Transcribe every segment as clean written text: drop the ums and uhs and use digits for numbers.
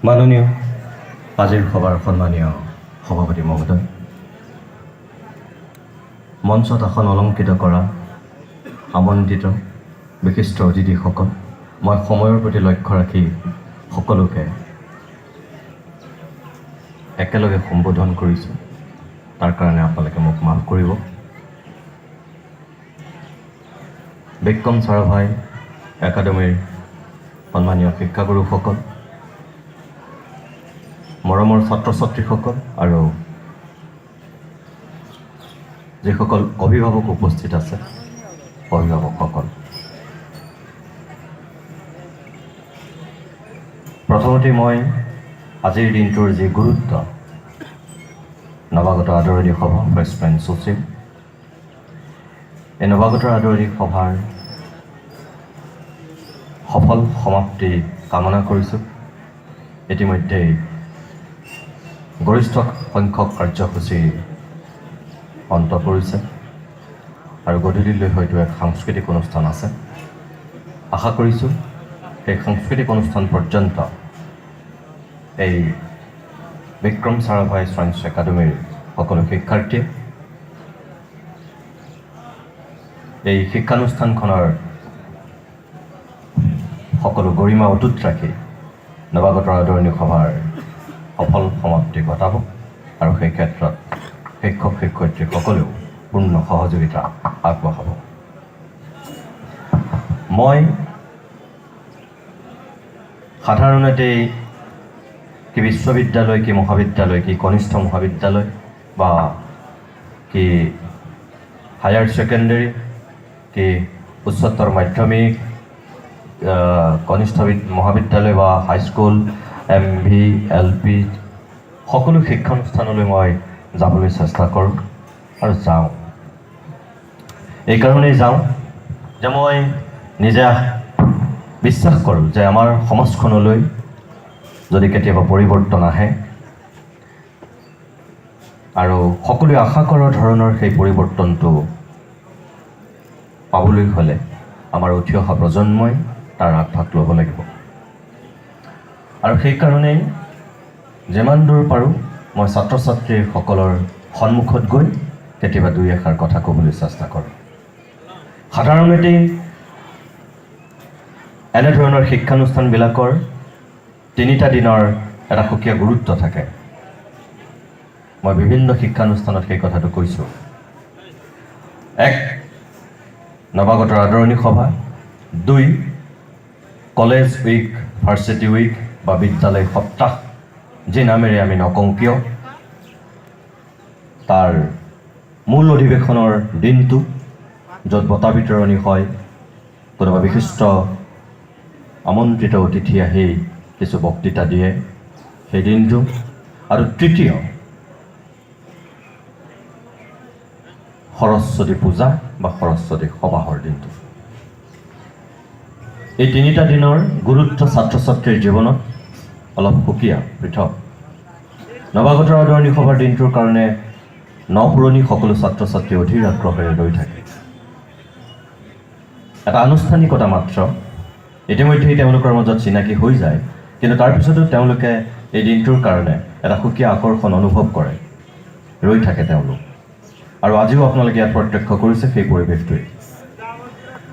মাননীয় আজিৰ সভাৰ সন্মানীয় সভাপতি মহোদয়, মঞ্চত আসন অলংকৃত কৰা আমন্ত্ৰিত বিশিষ্ট অতিথিসকল, মই সময়ৰ প্ৰতি লক্ষ্য ৰাখি সকলোকে একেলগে সম্বোধন কৰিছোঁ। তাৰ কাৰণে আপোনালোকে মোক মাফ কৰিব। বিক্ৰম চাৰাভাই একাডেমীৰ সন্মানীয় শিক্ষাগুৰুসকল, মৰমৰ ছাত্ৰ ছাত্ৰীসকল আৰু যিসকল অভিভাৱক উপস্থিত আছে, অভিভাৱকসকল, প্ৰথমতে মই আজিৰ দিনটোৰ যি গুৰুত্ব, নৱাগত আদৰণি সভা ফ্ৰেছমেন ছ'চিয়েল, এই নৱাগত আদৰণি সভাৰ সফল সমাপ্তি কামনা কৰিছোঁ। ইতিমধ্যেই গৰিষ্ঠ সংখ্যক কাৰ্যসূচী অন্ত পৰিছে আৰু গধূলিলৈ হয়তো এক সাংস্কৃতিক অনুষ্ঠান আছে। আশা কৰিছোঁ সেই সাংস্কৃতিক অনুষ্ঠান পৰ্যন্ত এই বিক্ৰম চাৰাভাই ছায়েন্স একাডেমীৰ সকলো শিক্ষাৰ্থীয়ে এই শিক্ষানুষ্ঠানখনৰ সকলো গৰিমা অটুট ৰাখি নৱাগত আদৰণি সভাৰ সফল সমাপ্তি ঘটাব আৰু সেই ক্ষেত্ৰত শিক্ষক শিক্ষয়িত্ৰীসকলেও পূৰ্ণ সহযোগিতা আগবঢ়াব। মই সাধাৰণতে কি বিশ্ববিদ্যালয়, কি মহাবিদ্যালয়, কি কনিষ্ঠ মহাবিদ্যালয় বা কি হায়াৰ ছেকেণ্ডেৰী, কি উচ্চতৰ মাধ্যমিক, কনিষ্ঠ মহাবিদ্যালয় বা হাইস্কুল, MV, LP সকলো শিক্ষানুষ্ঠানলৈ মই যাবলৈ চেষ্টা কৰোঁ আৰু যাওঁ। এইকাৰণেই যাওঁ যে মই নিজে বিশ্বাস কৰোঁ যে আমাৰ সমাজখনলৈ যদি কেতিয়াবা পৰিৱৰ্তন আহে আৰু সকলোৱে আশা কৰা ধৰণৰ সেই পৰিৱৰ্তনটো পাবলৈ হ'লে আমাৰ উঠি অহা প্ৰজন্মই তাৰ আগভাগ ল'ব লাগিব। আৰু সেইকাৰণেই যিমান দূৰ পাৰোঁ মই ছাত্ৰ ছাত্ৰীসকলৰ সন্মুখত গৈ কেতিয়াবা দুই এষাৰ কথা ক'বলৈ চেষ্টা কৰোঁ। সাধাৰণতে এনেধৰণৰ শিক্ষানুষ্ঠানবিলাকৰ 3টা দিনৰ এটা সুকীয়া গুৰুত্ব থাকে। মই বিভিন্ন শিক্ষানুষ্ঠানত সেই কথাটো কৈছোঁ। 1. নৱাগত আদৰণি সভা, 2. কলেজ উইক, ভাৰ্চিটি উইক বা বিদ্যালয় সপ্তাহ যি নামেৰে আমি নকওঁ কিয়, তাৰ মূল অধিৱেশনৰ দিনটো য'ত বঁটা বিতৰণি হয়, কোনোবা বিশিষ্ট আমন্ত্ৰিত অতিথি আহি কিছু বক্তৃতা দিয়ে সেই দিনটো, আৰু 3. সৰস্বতী পূজা বা সৰস্বতী সবাহৰ দিনটো। এই 3টা দিনৰ গুৰুত্ব ছাত্ৰ ছাত্ৰীৰ জীৱনত অলপ সুকীয়া, পৃথক। নৱাগত আদৰণি সভাৰ দিনটোৰ কাৰণে নপুৰণি সকলো ছাত্ৰ ছাত্ৰী অধীৰ আগ্ৰহেৰে ৰৈ থাকে। এটা আনুষ্ঠানিকতা মাত্ৰ, ইতিমধ্যেই তেওঁলোকৰ মাজত চিনাকি হৈ যায়, কিন্তু তাৰপিছতো তেওঁলোকে এই দিনটোৰ কাৰণে এটা সুকীয়া আকৰ্ষণ অনুভৱ কৰে, ৰৈ থাকে তেওঁলোক। আৰু আজিও আপোনালোকে ইয়াত প্ৰত্যক্ষ কৰিছে সেই পৰিৱেশটোৱে।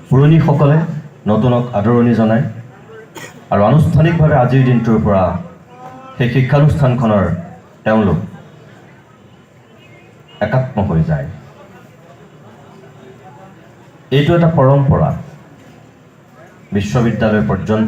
পুৰণিসকলে নতুনক আদৰণি জনায় আৰু আনুষ্ঠানিকভাৱে আজিৰ দিনটোৰ পৰা সেই শিক্ষানুষ্ঠানখনৰ তেওঁলোক একাত্ম হৈ যায়। এইটো এটা পৰম্পৰা বিশ্ববিদ্যালয় পৰ্যন্ত